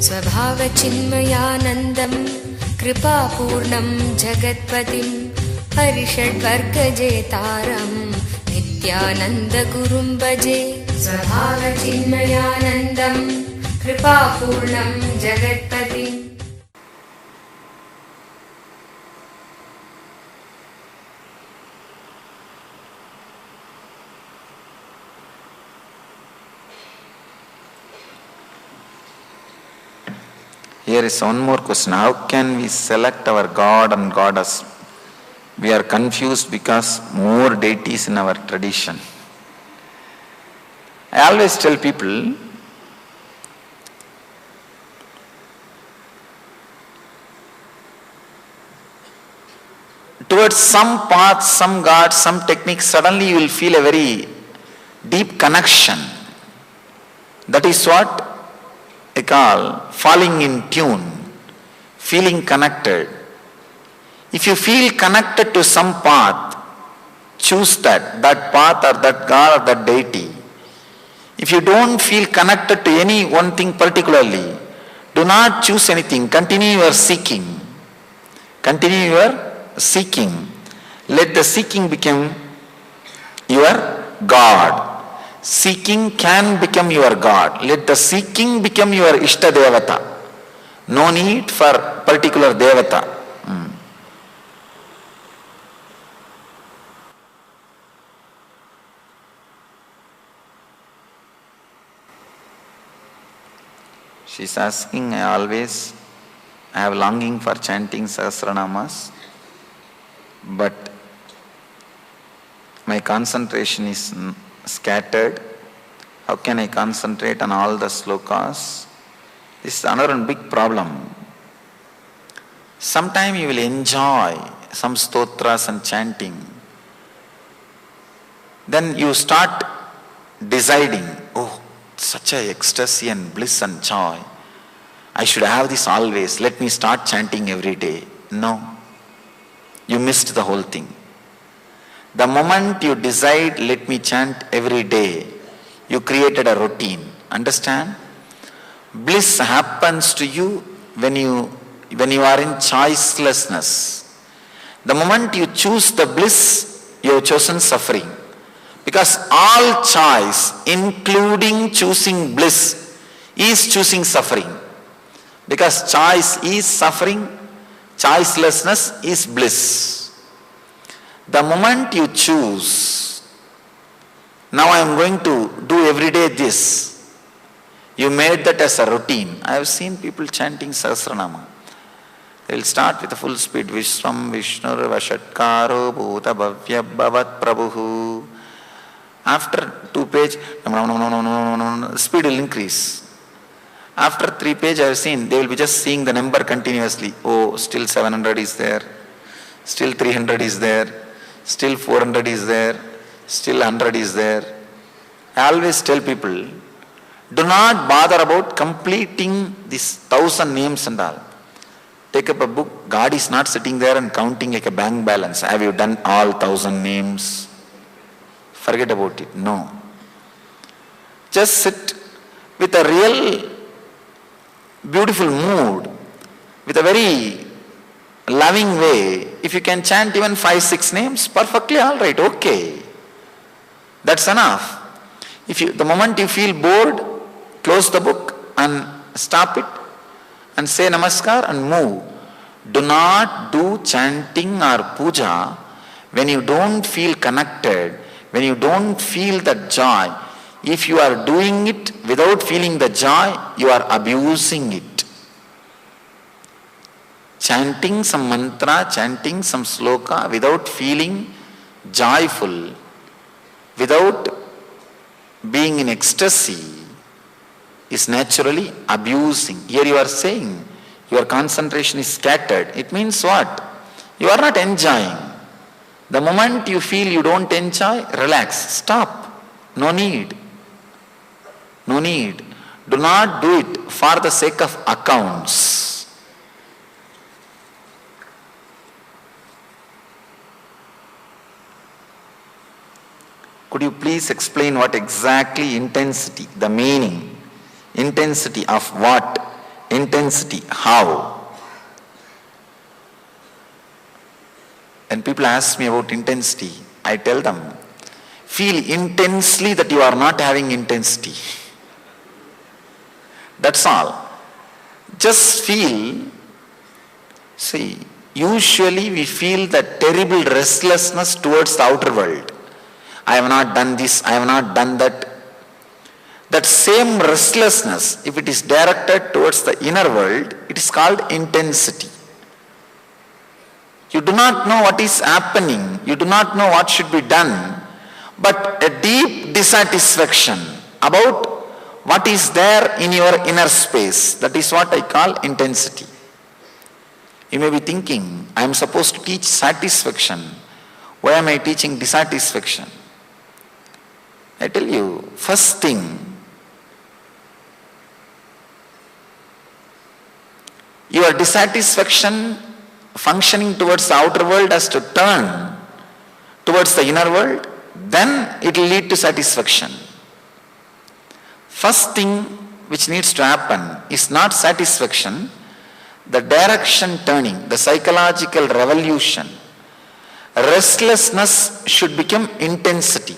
स्वभावचिन्मयानन्दं कृपापूर्णं जगत्पतिं हरिषड्वर्गजेतारं नित्यानन्दगुरुं भजे। स्वभावचिन्मयानन्दं कृपापूर्णं जगत्पतिम्। Here is one more question. How can we select our God and Goddess? We are confused because more deities in our tradition. I always tell people, towards some path, some God, some technique, suddenly you will feel a very deep connection. That is what I call falling in tune, feeling connected. If you feel connected to some path, choose that path or that God or that deity. If you don't feel connected to any one thing particularly, do not choose anything. Continue your seeking. Continue your seeking. Let the seeking become your God. Seeking can become your God. Let the seeking become your Ishta Devata. No need for particular Devata. She's asking, I have longing for chanting Sahasranamas, but my concentration is scattered. How can I concentrate on all the slokas? This is another big problem. Sometime you will enjoy some stotras and chanting. Then you start deciding, oh, such a ecstasy and bliss and joy. I should have this always. Let me start chanting every day. No. You missed the whole thing. The moment you decide, let me chant every day, you created a routine. Understand? Bliss happens to you when you are in choicelessness. The moment you choose the bliss, you have chosen suffering. Because all choice, including choosing bliss, is choosing suffering. Because choice is suffering, choicelessness is bliss. The moment you choose, now I am going to do every day this, you made that as a routine. I have seen people chanting Sahasranama. They will start with a full speed. Vishram Vishnur Vashatkaro Bhuta Bhavya Bhavat Prabhu. After 2 page, speed will increase. After 3 page, I have seen, they will be just seeing the number continuously. Oh, still 700 is there. Still 300 is there. Still 400 is there. Still 100 is there. I always tell people, do not bother about completing these 1000 names and all. Take up a book. God is not sitting there and counting like a bank balance. Have you done all 1000 names? Forget about it. No. Just sit with a real beautiful mood, with a very loving way. If you can chant even 5-6 names, perfectly all right, okay. That's enough. The moment you feel bored, close the book and stop it and say namaskar and move. Do not do chanting or puja when you don't feel connected, when you don't feel that joy. If you are doing it without feeling the joy, you are abusing it. Chanting some mantra, chanting some sloka without feeling joyful, without being in ecstasy, is naturally abusing. Here you are saying your concentration is scattered. It means what? You are not enjoying. The moment you feel you don't enjoy, relax, stop. No need. No need. Do not do it for the sake of accounts. Could you please explain what exactly intensity, the meaning, intensity of what Intensity. How? When people ask me about intensity, I tell them, feel intensely that you are not having intensity. That's all. Just feel. See, usually we feel that terrible restlessness towards the outer world. I have not done this, I have not done that. That same restlessness, if it is directed towards the inner world, it is called intensity. You do not know what is happening, you do not know what should be done, but a deep dissatisfaction about what is there in your inner space. That is what I call intensity. You may be thinking, I am supposed to teach satisfaction. Why am I teaching dissatisfaction? I tell you, first thing, your dissatisfaction functioning towards the outer world has to turn towards the inner world, then it will lead to satisfaction. First thing which needs to happen is not satisfaction, the direction turning, the psychological revolution. Restlessness should become intensity.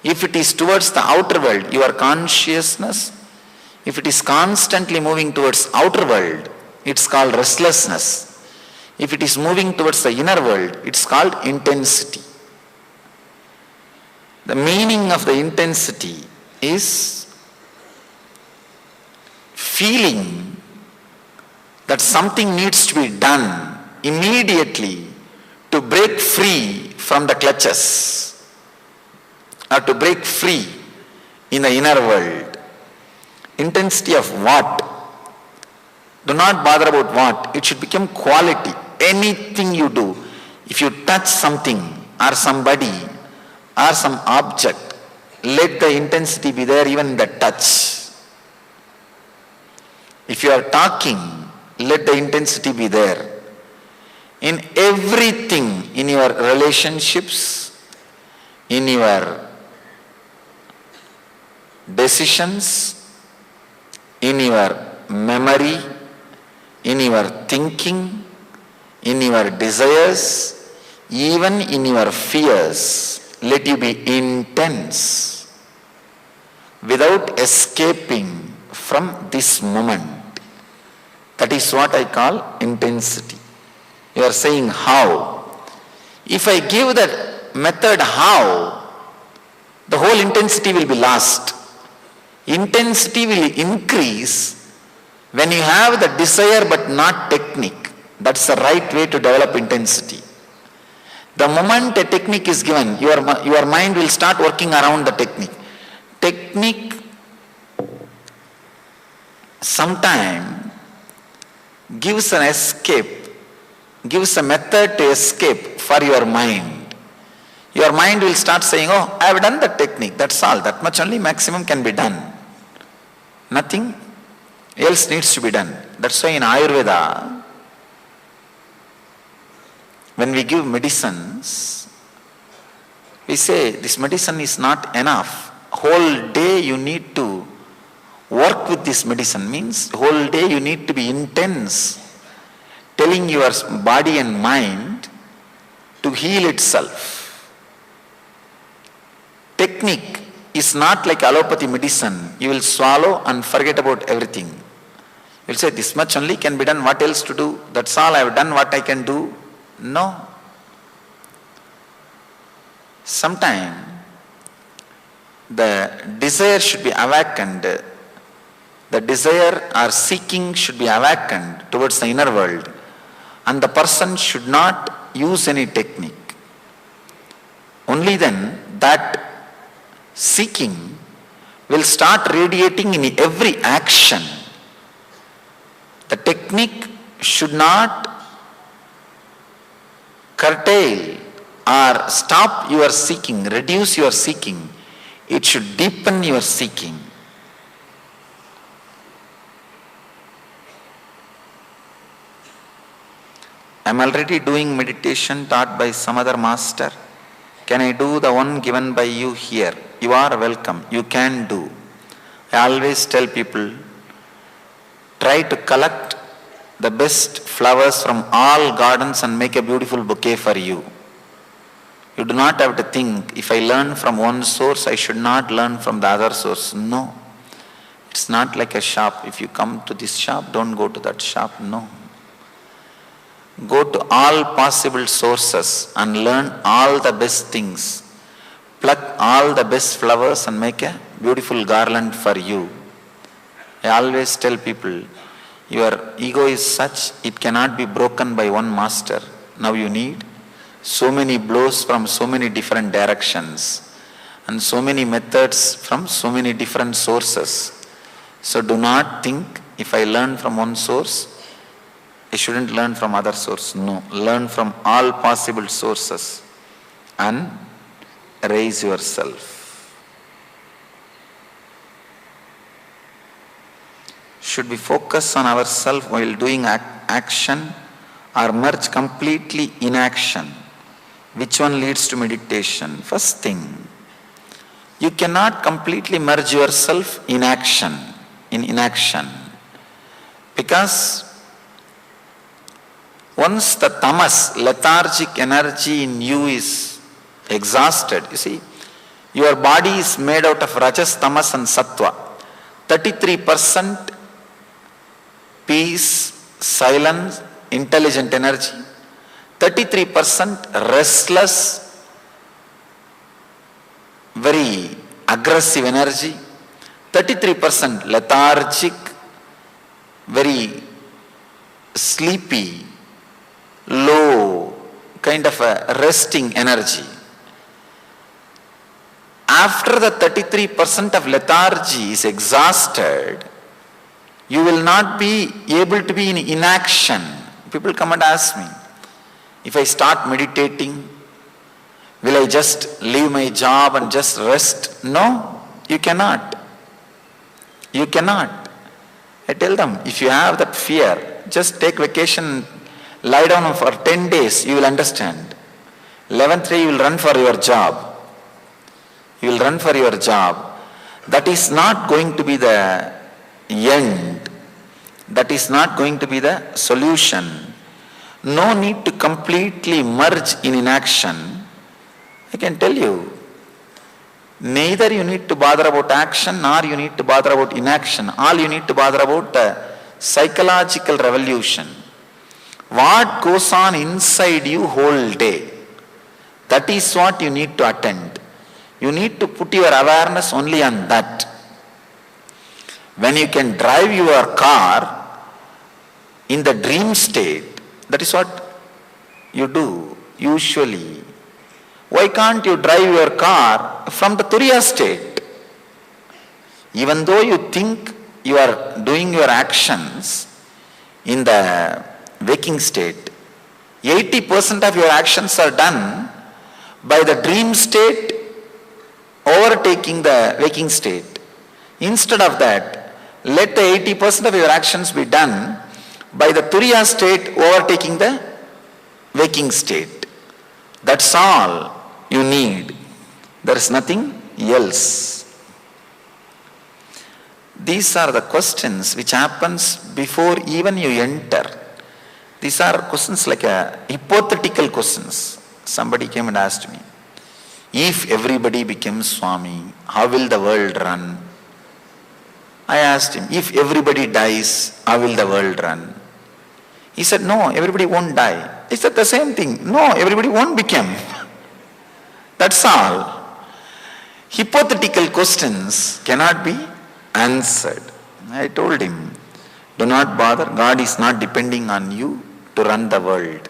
If it is towards the outer world, your consciousness, if it is constantly moving towards outer world, it's called restlessness. If it is moving towards the inner world, it's called intensity. The meaning of the intensity is feeling that something needs to be done immediately to break free from the clutches or to break free in the inner world. Intensity of what? Do not bother about what. It should become quality. Anything you do, if you touch something or somebody or some object, let the intensity be there even in the touch. If you are talking, let the intensity be there. In everything, in your relationships, in your decisions, in your memory, in your thinking, in your desires, even in your fears, let you be intense without escaping from this moment. That is what I call intensity. You are saying how. If I give that method how, the whole intensity will be lost. Intensity will increase when you have the desire but not technique. That's the right way to develop intensity. The moment a technique is given, your mind will start working around the technique. Technique sometimes gives an escape, gives a method to escape for your mind. Your mind will start saying, oh, I have done the technique, that's all, that much only maximum can be done. Nothing else needs to be done. That's why in Ayurveda, when we give medicines, we say this medicine is not enough. Whole day you need to work with this medicine. Means whole day you need to be intense, telling your body and mind to heal itself. Technique is not like allopathy medicine. You will swallow and forget about everything. You will say this much only can be done, what else to do? That's all, I have done what I can do. No. Sometimes the desire should be awakened. The desire or seeking should be awakened towards the inner world, and the person should not use any technique. Only then that seeking will start radiating in every action. The technique should not curtail or stop your seeking, reduce your seeking. It should deepen your seeking. I am already doing meditation taught by some other master. Can I do the one given by you here? You are welcome. You can do. I always tell people, try to collect the best flowers from all gardens and make a beautiful bouquet for you. You do not have to think, if I learn from one source, I should not learn from the other source. No. It's not like a shop. If you come to this shop, don't go to that shop. No. Go to all possible sources and learn all the best things. Pluck all the best flowers and make a beautiful garland for you. I always tell people, your ego is such, it cannot be broken by one master. Now you need so many blows from so many different directions and so many methods from so many different sources. So do not think, if I learn from one source, I shouldn't learn from other source. No, learn from all possible sources and raise yourself. Should we focus on ourselves while doing action or merge completely in action? Which one leads to meditation? First thing, you cannot completely merge yourself in action, in inaction. Because once the tamas, lethargic energy in you is exhausted, you see, your body is made out of rajas, tamas and sattva. 33% peace, silence, intelligent energy. 33% restless, very aggressive energy. 33% lethargic, very sleepy, low, kind of a resting energy. After the 33% of lethargy is exhausted, you will not be able to be in inaction. People come and ask me, if I start meditating, will I just leave my job and just rest? No, you cannot. You cannot. I tell them, if you have that fear, just take vacation, lie down for 10 days, you will understand. 11th day you will run for your job. You will run for your job. That is not going to be the end. That is not going to be the solution. No need to completely merge in inaction. I can tell you, neither you need to bother about action nor you need to bother about inaction. All you need to bother about psychological revolution. What goes on inside you whole day, that is what you need to attend. You need to put your awareness only on that. When you can drive your car in the dream state, that is what you do usually. Why can't you drive your car from the Turiya state? Even though you think you are doing your actions in the waking state, 80% of your actions are done by the dream state overtaking the waking state. Instead of that, let the 80% of your actions be done by the Turiya state overtaking the waking state. That's all you need. There is nothing else. These are the questions which happens before even you enter. These are questions like a hypothetical questions. Somebody came and asked me, if everybody becomes Swami, how will the world run? I asked him, if everybody dies, how will the world run? He said, no, everybody won't die. I said the same thing. No, everybody won't become. That's all. Hypothetical questions cannot be answered. I told him, do not bother. God is not depending on you to run the world.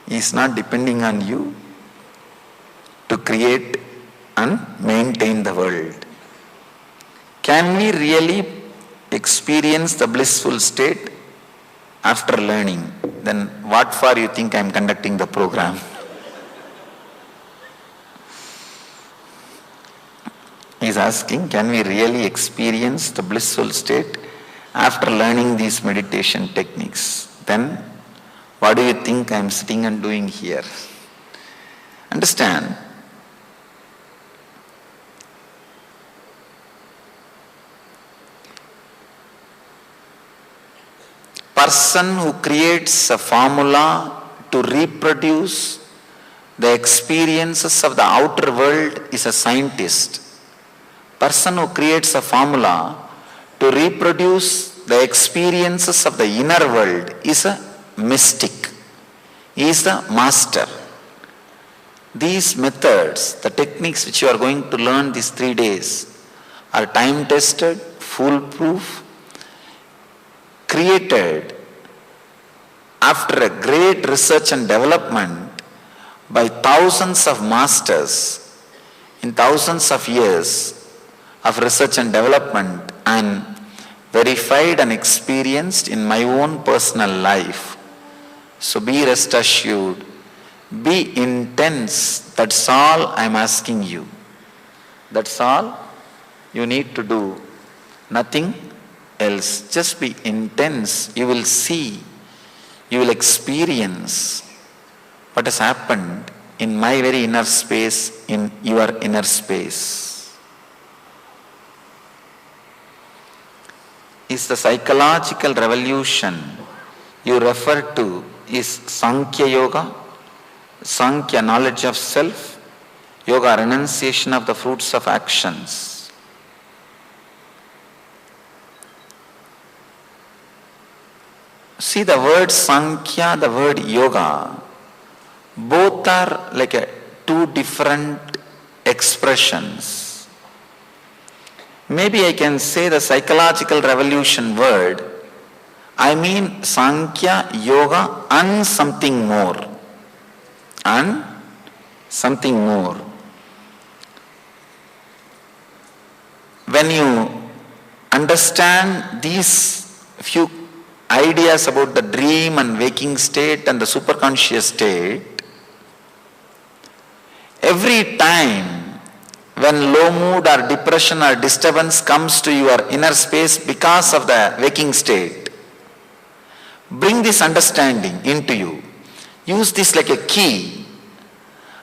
He is not depending on you to create and maintain the world. Can we really experience the blissful state after learning? Then what for you think I am conducting the program? He is asking, can we really experience the blissful state after learning these meditation techniques? Then what do you think I am sitting and doing here? Understand? person who creates a formula to reproduce the experiences of the outer world is a scientist. Person who creates a formula to reproduce the experiences of the inner world is a mystic. He is the master. These methods, the techniques which you are going to learn these 3 days, are time-tested, foolproof, created after a great research and development by thousands of masters in thousands of years of research and development, and verified and experienced in my own personal life. So be rest assured, be intense. That's all I'm asking you. That's all you need to do. Nothing else. Just be intense. You will see, you will experience what has happened in my very inner space, in your inner space. Is the psychological revolution you refer to is Sankhya Yoga, Sankhya knowledge of self, Yoga renunciation of the fruits of actions. See, the word Sankhya, the word Yoga, both are like two different expressions. Maybe I can say the psychological revolution word, I mean Sankhya, Yoga and something more. And something more. When you understand these few ideas about the dream and waking state and the superconscious state, every time when low mood or depression or disturbance comes to your inner space because of the waking state, bring this understanding into you. Use this like a key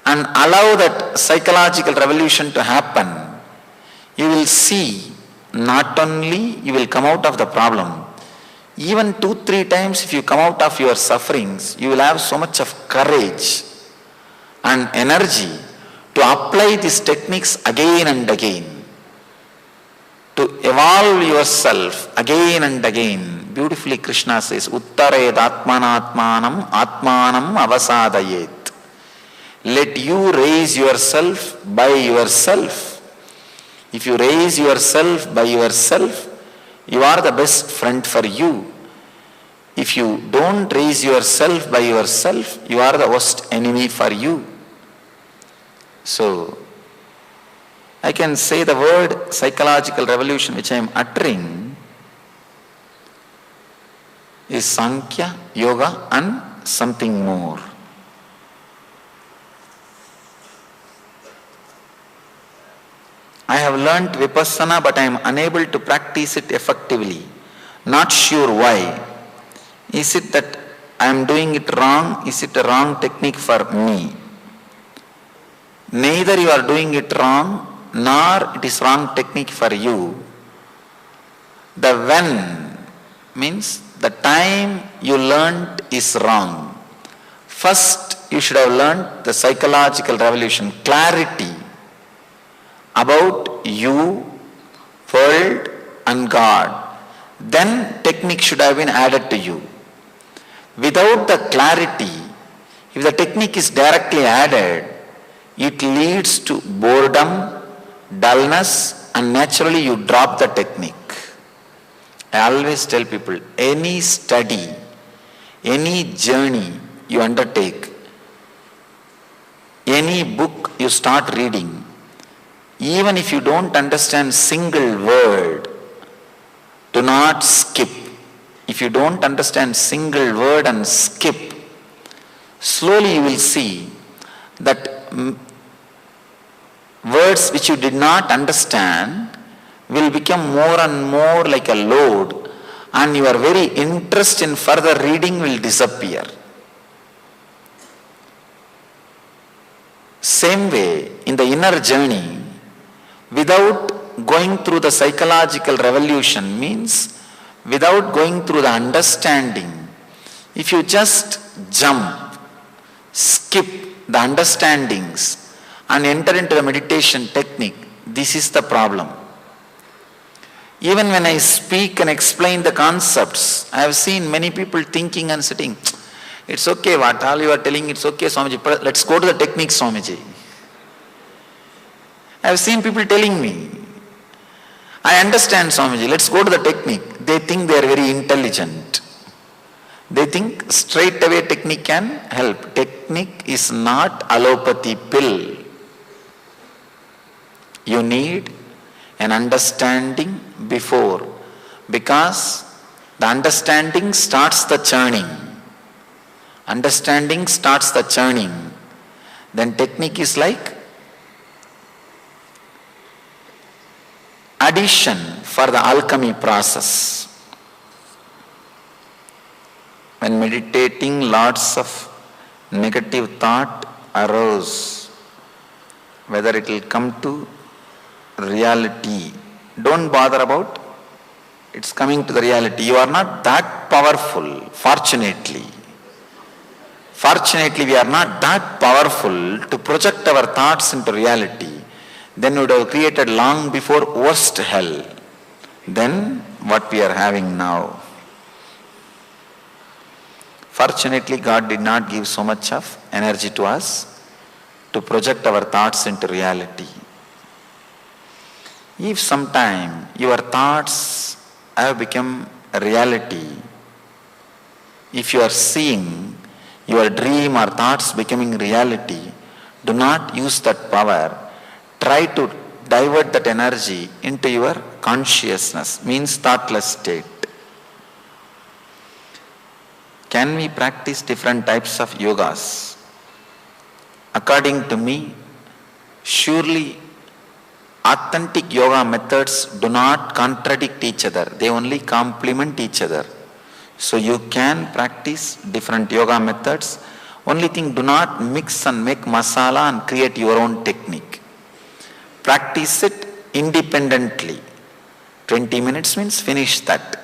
and allow that psychological revolution to happen. You will see, not only you will come out of the problem, even 2-3 times if you come out of your sufferings, you will have so much of courage and energy to apply these techniques again and again, to evolve yourself again and again. Beautifully Krishna says, Uttared Atmanatmanam Atmanam Avasadayet. Let you raise yourself by yourself. If you raise yourself by yourself, you are the best friend for you. If you don't raise yourself by yourself, you are the worst enemy for you. So, I can say the word psychological revolution which I am uttering is Sankhya, Yoga and something more. I have learnt Vipassana, but I am unable to practice it effectively. Not sure why. Is it that I am doing it wrong? Is it a wrong technique for me? Neither you are doing it wrong, nor it is wrong technique for you. The when means the time you learned is wrong. First, you should have learned the psychological revolution, clarity about you, world and God. Then technique should have been added to you. Without the clarity, if the technique is directly added, it leads to boredom, dullness, and naturally you drop the technique. I always tell people, any study, any journey you undertake, any book you start reading, even if you don't understand single word, do not skip. If you don't understand single word and skip, slowly you will see that words which you did not understand will become more and more like a load, and your very interest in further reading will disappear. Same way, in the inner journey, without going through the psychological revolution means without going through the understanding. If you just jump, skip the understandings and enter into the meditation technique, this is the problem. Even when I speak and explain the concepts, I have seen many people thinking and sitting, it's okay, what all you are telling, it's okay, Swamiji, let's go to the technique, Swamiji. I have seen people telling me, I understand, Swamiji, let's go to the technique. They think they are very intelligent. They think straight away technique can help. Technique is not allopathy pill. You need an understanding before, because the understanding starts the churning. Understanding starts the churning. Then technique is like addition for the alchemy process. When meditating, lots of negative thought arose. Whether it will come to reality, don't bother about it's coming to the reality. You are not that powerful, fortunately. Fortunately, we are not that powerful to project our thoughts into reality. Then we would have created long before worst hell than what we are having now. Fortunately, God did not give so much of energy to us to project our thoughts into reality. If sometime your thoughts have become a reality, if you are seeing your dream or thoughts becoming reality, do not use that power. Try to divert that energy into your consciousness, means thoughtless state. Can we practice different types of yogas? According to me, surely authentic yoga methods do not contradict each other. They only complement each other. So you can practice different yoga methods. Only thing, do not mix and make masala and create your own technique. Practice it independently. 20 minutes means finish that.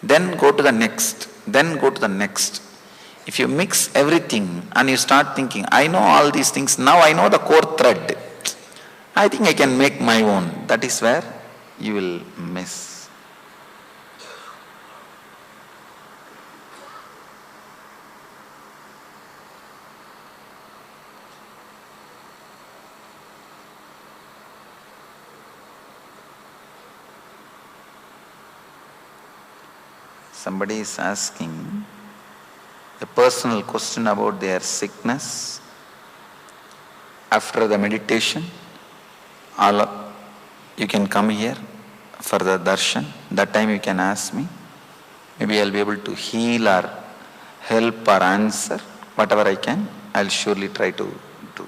Then go to the next. Then go to the next. If you mix everything and you start thinking, I know all these things, now I know the core thread, I think I can make my own. That is where you will miss. Somebody is asking a personal question about their sickness after the meditation. You can come here for the darshan. That time you can ask me. Maybe I'll be able to heal or help or answer. Whatever I can, I'll surely try to do.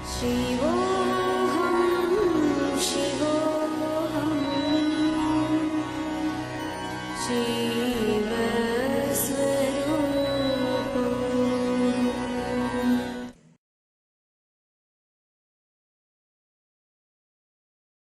Shivoham, Shivoham, Shivoham.